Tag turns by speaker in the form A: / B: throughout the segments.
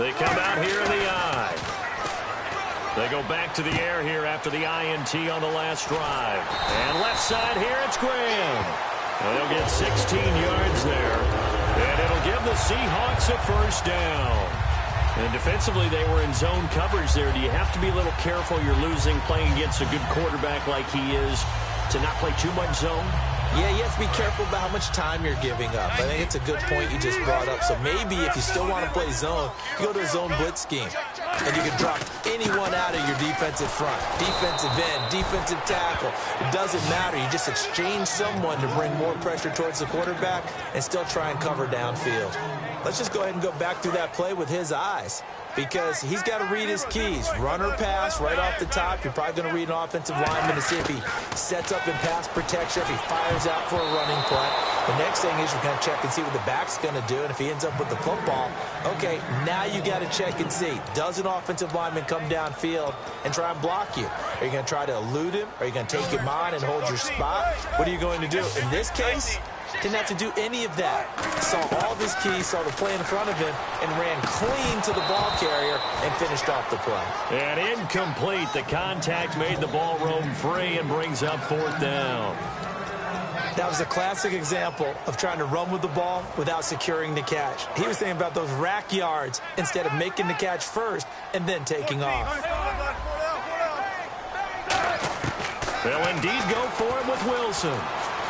A: They come out here in the I. They go back to the air here after the INT on the last drive. And left side here, it's Graham. And they'll get 16 yards there. And it'll give the Seahawks a first down. And defensively, they were in zone coverage there. Do you have to be a little careful? You're losing playing against a good quarterback like he is to not play too much zone?
B: Yeah, you have to be careful about how much time you're giving up. I think it's a good point you just brought up. So maybe if you still want to play zone, you go to a zone blitz scheme. And you can drop anyone out of your defensive front. Defensive end, defensive tackle. It doesn't matter. You just exchange someone to bring more pressure towards the quarterback and still try and cover downfield. Let's just go ahead and go back through that play with his eyes, because he's got to read his keys. Run or pass right off the top. You're probably going to read an offensive lineman to see if he sets up in pass protection, if he fires out for a running play. The next thing is you're going to check and see what the back's going to do, and if he ends up with the football, okay, now you got to check and see. Does an offensive lineman come downfield and try and block you? Are you going to try to elude him? Are you going to take him on and hold your spot? What are you going to do? In this case, didn't have to do any of that. Saw all of his keys, saw the play in front of him, and ran clean to the ball carrier and finished off the play.
A: And incomplete. The contact made the ball roam free and brings up fourth down.
B: That was a classic example of trying to run with the ball without securing the catch. He was thinking about those rack yards instead of making the catch first and then taking off.
A: They'll indeed go for him with Wilson.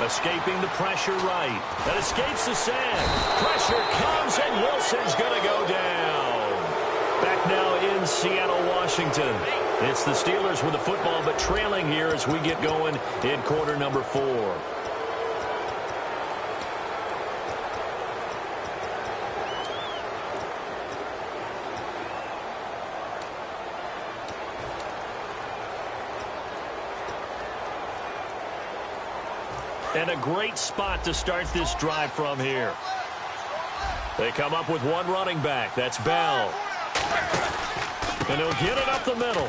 A: Escaping the pressure right. That escapes the sand. Pressure comes, and Wilson's going to go down. Back now in Seattle, Washington. It's the Steelers with the football, but trailing here as we get going in quarter number 4. And a great spot to start this drive from here. They come up with one running back. That's Bell. And he'll get it up the middle.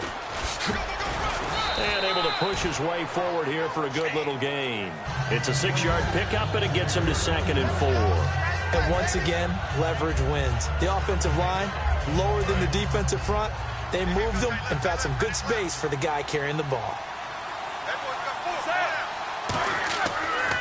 A: And able to push his way forward here for a good little gain. It's a 6-yard pickup, and it gets him to second and 4.
B: And once again, leverage wins. The offensive line, lower than the defensive front. They moved them and found some good space for the guy carrying the ball.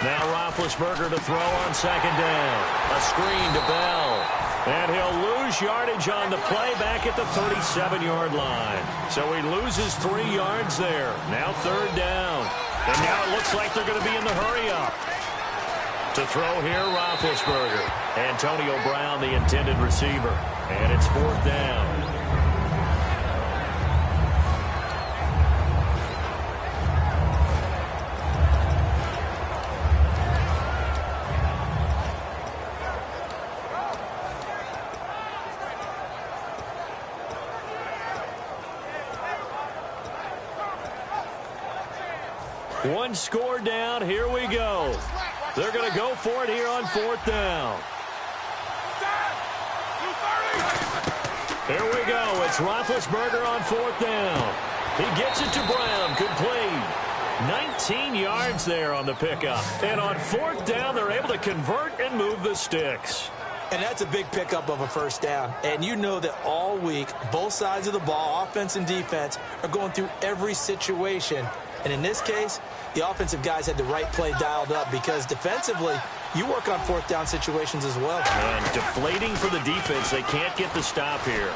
A: Now Roethlisberger to throw on second down. A screen to Bell. And he'll lose yardage on the play back at the 37-yard line. So he loses 3 yards there. Now third down. And now it looks like they're going to be in the hurry-up. To throw here, Roethlisberger. Antonio Brown, the intended receiver. And it's fourth down. One score down. Here we go. They're going to go for it here on fourth down. Here we go. It's Roethlisberger on fourth down. He gets it to Brown. Complete. 19 yards there on the pickup. And on fourth down, they're able to convert and move the sticks.
B: And that's a big pickup of a first down. And you know that all week, both sides of the ball, offense and defense, are going through every situation. And in this case, the offensive guys had the right play dialed up, because defensively, you work on fourth down situations as well.
A: And deflating for the defense. They can't get the stop here.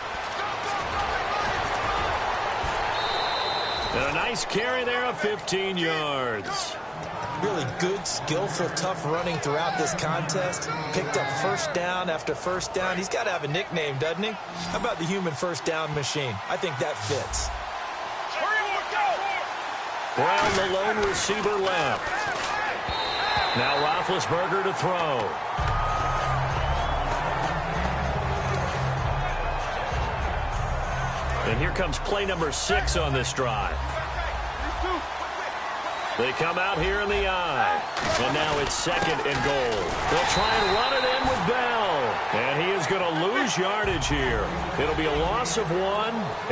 A: And a nice carry there of 15 yards.
B: Really good, skillful, tough running throughout this contest. Picked up first down after first down. He's got to have a nickname, doesn't he? How about the human first down machine? I think that fits.
A: Brown, the lone receiver, left. Now Roethlisberger to throw. And here comes play number 6 on this drive. They come out here in the I. And now it's second and goal. They'll try and run it in with Bell. And he is going to lose yardage here. It'll be a loss of 1.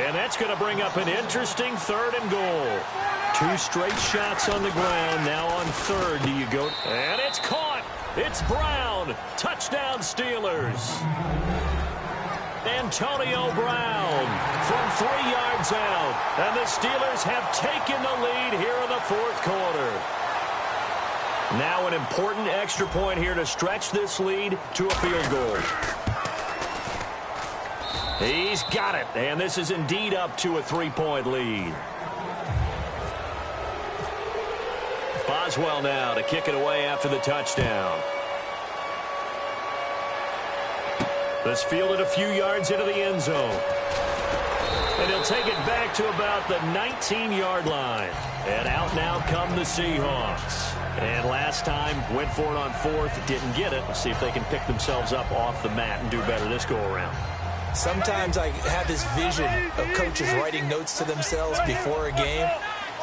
A: And that's going to bring up an interesting third and goal. 2 straight shots on the ground. Now on third, do you go? And it's caught. It's Brown. Touchdown, Steelers. Antonio Brown from 3 yards out. And the Steelers have taken the lead here in the fourth quarter. Now an important extra point here to stretch this lead to a field goal. He's got it, and this is indeed up to a 3-point lead. Boswell now to kick it away after the touchdown. This fielded a few yards into the end zone. And he'll take it back to about the 19-yard line. And out now come the Seahawks. And last time, went for it on fourth, didn't get it. Let's see if they can pick themselves up off the mat and do better this go-around.
B: Sometimes I have this vision of coaches writing notes to themselves before a game.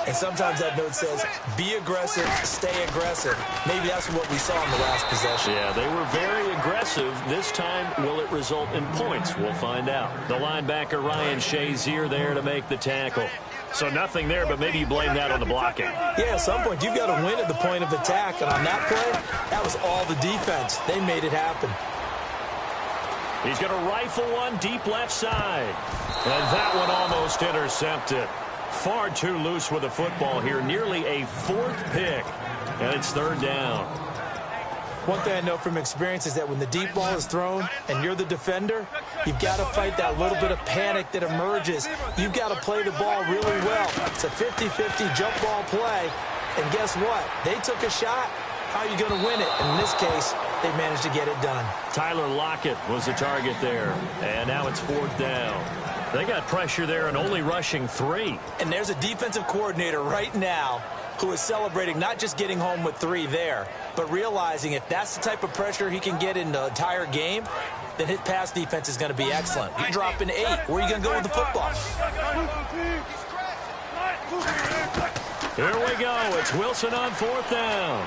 B: And sometimes that note says, be aggressive, stay aggressive. Maybe that's what we saw in the last possession.
A: Yeah, they were very aggressive. This time, will it result in points? We'll find out. The linebacker, Ryan Shazier, there to make the tackle. So nothing there, but maybe you blame that on the blocking.
B: Yeah, at some point, you've got to win at the point of attack. And on that play, that was all the defense. They made it happen.
A: He's going to rifle one deep left side. And that one almost intercepted. Far too loose with the football here. Nearly a fourth pick. And it's third down.
B: One thing I know from experience is that when the deep ball is thrown and you're the defender, you've got to fight that little bit of panic that emerges. You've got to play the ball really well. It's a 50-50 jump ball play. And guess what? They took a shot. How are you going to win it? And in this case, they managed to get it done.
A: Tyler Lockett was the target there. And now it's fourth down. They got pressure there and only rushing 3.
B: And there's a defensive coordinator right now who is celebrating not just getting home with 3 there, but realizing if that's the type of pressure he can get in the entire game, then his pass defense is going to be excellent. You're dropping 8. Where are you going to go with the football?
A: Here we go. It's Wilson on fourth down.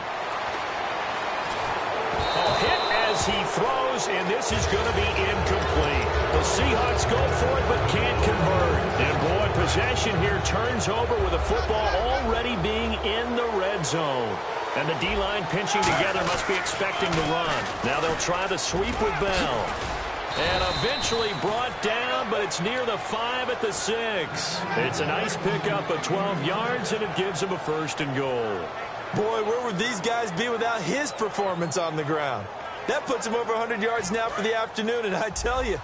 A: A hit as he throws, and this is going to be incomplete. The Seahawks go for it but can't convert. And boy, possession here turns over with the football already being in the red zone. And the D-line pinching together must be expecting to run. Now they'll try the sweep with Bell. And eventually brought down, but it's near the 5 at the 6. It's a nice pickup of 12 yards, and it gives them a first and goal.
B: Boy, where would these guys be without his performance on the ground? That puts him over 100 yards now for the afternoon, and I tell you,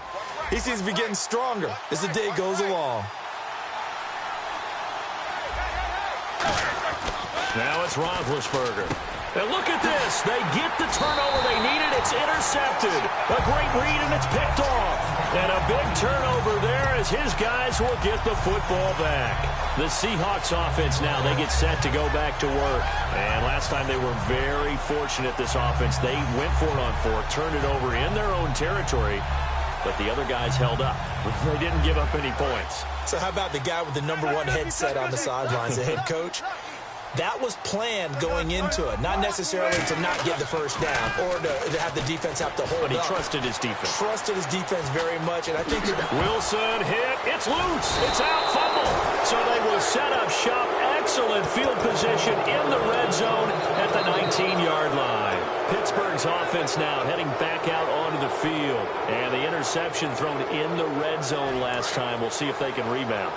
B: he seems to be getting stronger as the day goes along.
A: Now it's Roethlisberger. And look at this. They get the turnover they needed. It's intercepted. A great read, and it's picked off. And a big turnover there as his guys will get the football back. The Seahawks offense now, they get set to go back to work. And last time they were very fortunate, this offense. They went for it on fourth, turned it over in their own territory, but the other guys held up. They didn't give up any points.
B: So how about the guy with the #1 headset on the sidelines, the head coach? That was planned going into it, not necessarily to not get the first down or to have the defense have to hold up.
A: But he trusted his defense.
B: Trusted his defense very much, and I think
A: Wilson hit. It's loose. It's out. Fumble. So they will set up shop. Excellent field position in the red zone at the 19-yard line. Pittsburgh's offense now heading back out onto the field. And the interception thrown in the red zone last time. We'll see if they can rebound.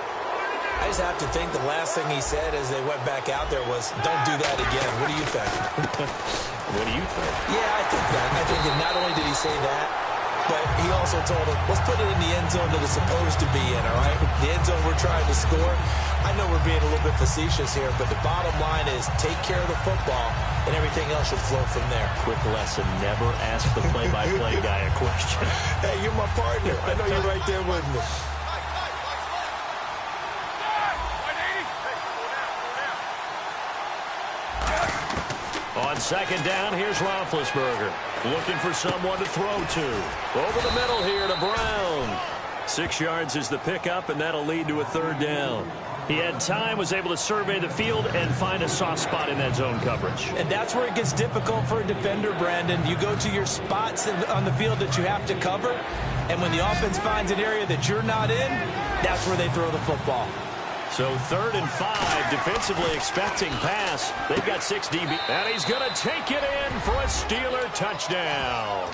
B: I just have to think the last thing he said as they went back out there was, don't do that again. What do you think?
A: What do you think?
B: Yeah, I think that. I think that not only did he say that, but he also told him, let's put it in the end zone that it's supposed to be in, all right? The end zone we're trying to score. I know we're being a little bit facetious here, but the bottom line is take care of the football, and everything else should flow from there.
A: Quick lesson, never ask the play-by-play guy a question.
B: Hey, you're my partner. I know you're right there with me.
A: On second down, here's Roethlisberger. Looking for someone to throw to. Over the middle here to Brown. 6 yards is the pickup, and that'll lead to a third down. He had time, was able to survey the field and find a soft spot in that zone coverage.
B: And that's where it gets difficult for a defender, Brandon. You go to your spots on the field that you have to cover, and when the offense finds an area that you're not in, that's where they throw the football.
A: So 3rd and 5, defensively expecting pass. They've got 6 DB. And he's going to take it in for a Steeler touchdown.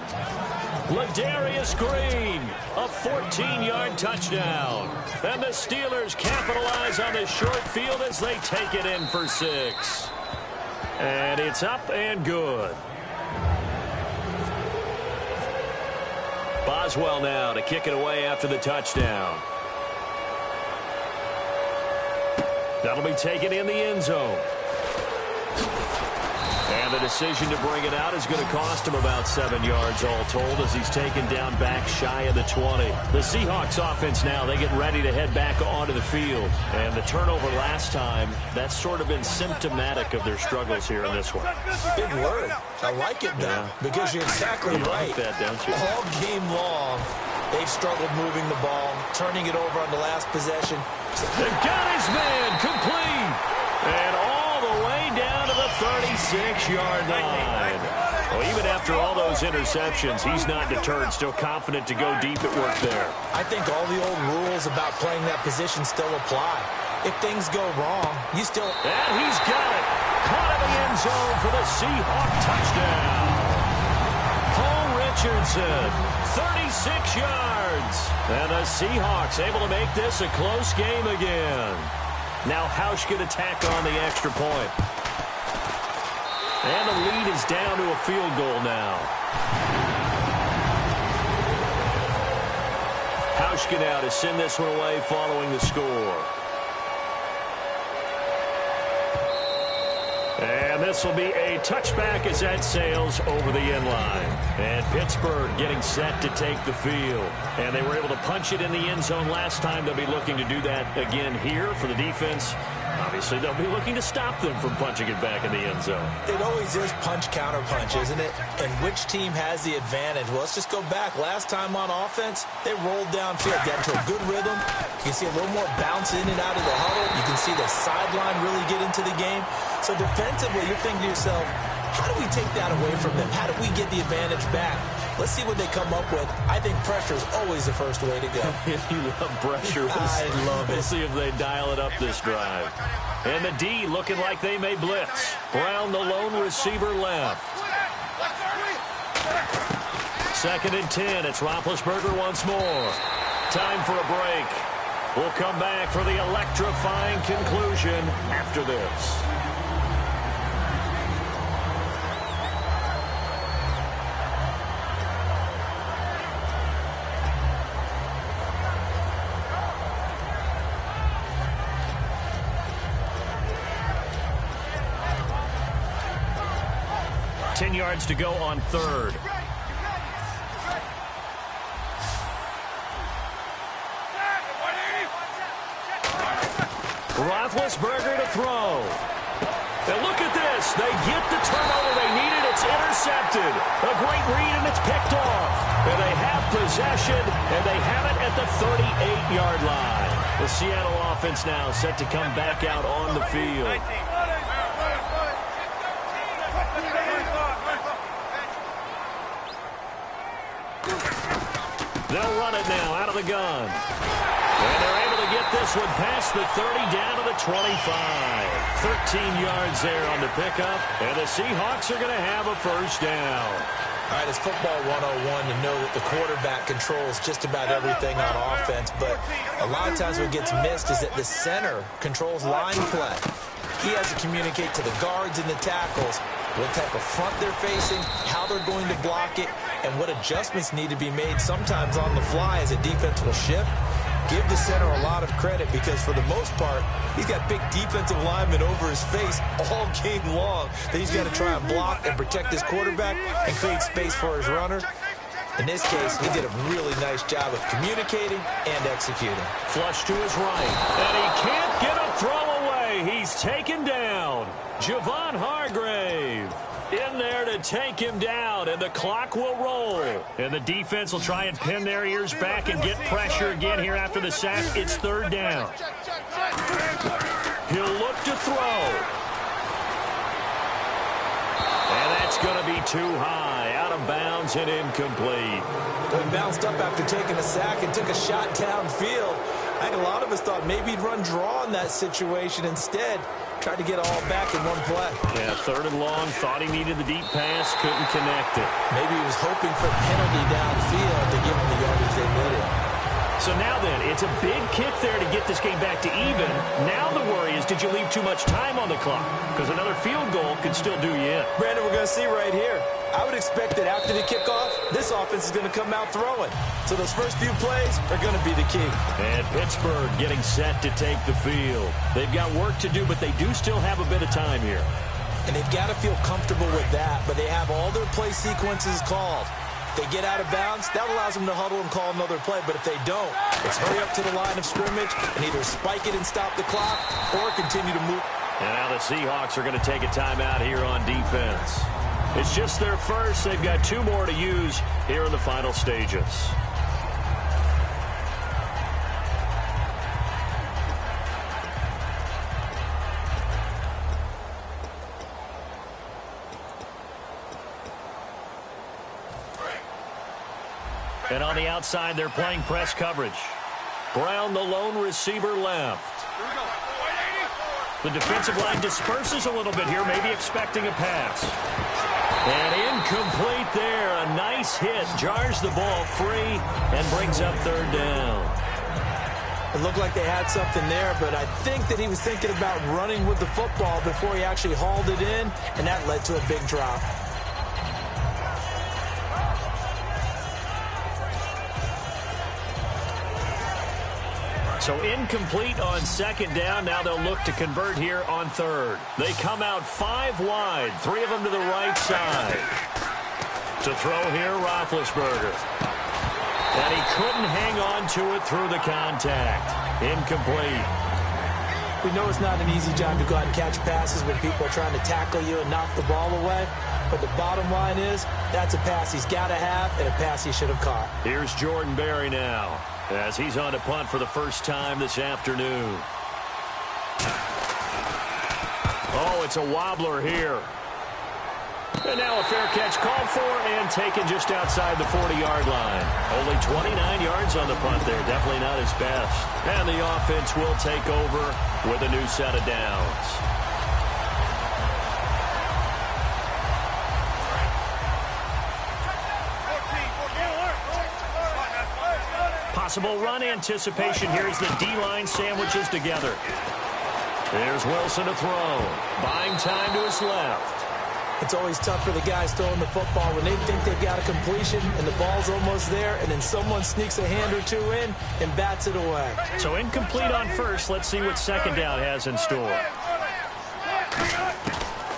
A: Ladarius Green, a 14-yard touchdown. And the Steelers capitalize on the short field as they take it in for 6. And it's up and good. Boswell now to kick it away after the touchdown. That'll be taken in the end zone. And the decision to bring it out is going to cost him about 7 yards all told as he's taken down back shy of the 20. The Seahawks offense now, they get ready to head back onto the field. And the turnover last time, that's sort of been symptomatic of their struggles here in this one.
B: Big word. I like it now because you're exactly right.
A: You like that, don't you?
B: All game long, they've struggled moving the ball, turning it over on the last possession.
A: They've got his man complete. And all the way down to the 36-yard line. Well, even after all those interceptions, he's not deterred, still confident to go deep at work there.
B: I think all the old rules about playing that position still apply. If things go wrong, you still...
A: And he's got it. Caught in the end zone for the Seahawk touchdown. Paul Richardson, 36 yards. And the Seahawks able to make this a close game again. Now Hausch could attack on the extra point. And the lead is down to a field goal now. Hausch now to send this one away following the score. And this will be a touchback as that sails over the end line. And Pittsburgh getting set to take the field. And they were able to punch it in the end zone last time. They'll be looking to do that again here for the defense. Obviously, they'll be looking to stop them from punching it back in the end zone.
B: It always is punch-counter-punch, isn't it? And which team has the advantage? Well, let's just go back. Last time on offense, they rolled downfield, got into a good rhythm. You can see a little more bounce in and out of the huddle. You can see the sideline really get into the game. So defensively, you're thinking to yourself, how do we take that away from them? How do we get the advantage back? Let's see what they come up with. I think pressure is always the first way to go.
A: You love pressure.
B: I love it.
A: We'll see if they dial it up this drive. And the D looking like they may blitz. Brown, the lone receiver, left. 2nd and 10. It's Roethlisberger once more. Time for a break. We'll come back for the electrifying conclusion after this. Yards to go on 3rd. Roethlisberger to throw. And look at this. They get the turnover they needed. It's intercepted. A great read, and it's picked off. And they have possession, and they have it at the 38-yard line. The Seattle offense now set to come back out on the field. They'll run it now out of the gun. And they're able to get this one past the 30 down to the 25. 13 yards there on the pickup. And the Seahawks are going to have a first down.
B: All right, it's football 101 to know that the quarterback controls just about everything on offense. But a lot of times what gets missed is that the center controls line play. He has to communicate to the guards and the tackles what type of front they're facing, how they're going to block it, and what adjustments need to be made sometimes on the fly as a defense will shift. Give the center a lot of credit because for the most part, he's got big defensive linemen over his face all game long that he's got to try and block and protect his quarterback and create space for his runner. In this case, he did a really nice job of communicating and executing.
A: Flush to his right, and he can't get a throw away. He's taken down. Javon Hargrave in there to take him down, and the clock will roll. And the defense will try and pin their ears back and get pressure again here after the sack. It's 3rd down. He'll look to throw. And that's going to be too high, out of bounds and incomplete.
B: He bounced up after taking a sack and took a shot downfield. I think a lot of us thought maybe he'd run draw in that situation. Instead, tried to get all back in one play.
A: Yeah, 3rd and long, thought he needed the deep pass, couldn't connect it.
B: Maybe he was hoping for a penalty downfield to give him the yardage they needed.
A: So now then, it's a big kick there to get this game back to even. Now the worry is, did you leave too much time on the clock? Because another field goal could still do you in.
B: Brandon, we're going to see right here. I would expect that after the kickoff, this offense is going to come out throwing. So those first few plays are going to be the key.
A: And Pittsburgh getting set to take the field. They've got work to do, but they do still have a bit of time here.
B: And they've got to feel comfortable with that, but they have all their play sequences called. If they get out of bounds, that allows them to huddle and call another play. But if they don't, it's hurry up to the line of scrimmage and either spike it and stop the clock or continue to move.
A: And now the Seahawks are going to take a timeout here on defense. It's just their first. They've got 2 more to use here in the final stages. And on the outside, they're playing press coverage. Brown, the lone receiver, left. The defensive line disperses a little bit here, maybe expecting a pass. And incomplete there. A nice hit. Jars the ball free and brings up 3rd down.
B: It looked like they had something there, but I think that he was thinking about running with the football before he actually hauled it in, and that led to a big drop.
A: So incomplete on 2nd down. Now they'll look to convert here on 3rd. They come out 5 wide, 3 of them to the right side. To throw here, Roethlisberger. And he couldn't hang on to it through the contact. Incomplete.
B: We know it's not an easy job to go out and catch passes when people are trying to tackle you and knock the ball away. But the bottom line is, that's a pass he's got to have and a pass he should have caught.
A: Here's Jordan Berry now, as he's on to punt for the first time this afternoon. Oh, it's a wobbler here. And now a fair catch called for and taken just outside the 40-yard line. Only 29 yards on the punt there. Definitely not his best. And the offense will take over with a new set of downs. Possible run anticipation here as the D-line sandwiches together. There's Wilson to throw. Buying time to his left.
B: It's always tough for the guys throwing the football when they think they've got a completion and the ball's almost there, and then someone sneaks a hand or two in and bats it away.
A: So incomplete on 1st. Let's see what 2nd down has in store.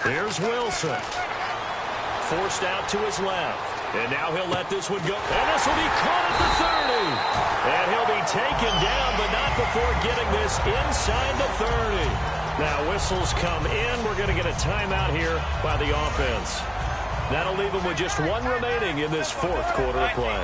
A: Here's Wilson. Forced out to his left. And now he'll let this one go. And this will be caught at the 30. And he'll be taken down, but not before getting this inside the 30. Now whistles come in. We're going to get a timeout here by the offense. That'll leave them with just 1 remaining in this 4th quarter of play.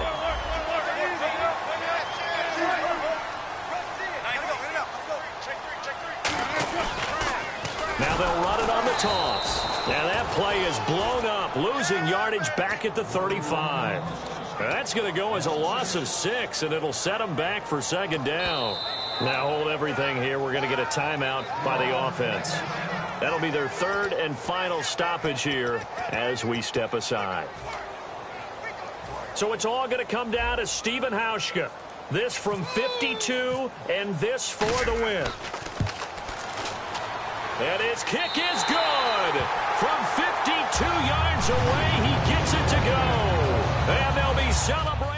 A: Now they'll run it on the toss. Now that play is blown up, losing yardage back at the 35. That's going to go as a loss of 6, and it'll set them back for 2nd down. Now hold everything here. We're going to get a timeout by the offense. That'll be their 3rd and final stoppage here as we step aside. So it's all going to come down to Stephen Hauschka. This from 52, and this for the win. And his kick is good. From 52 yards away, he gets it to go. And they'll be celebrating.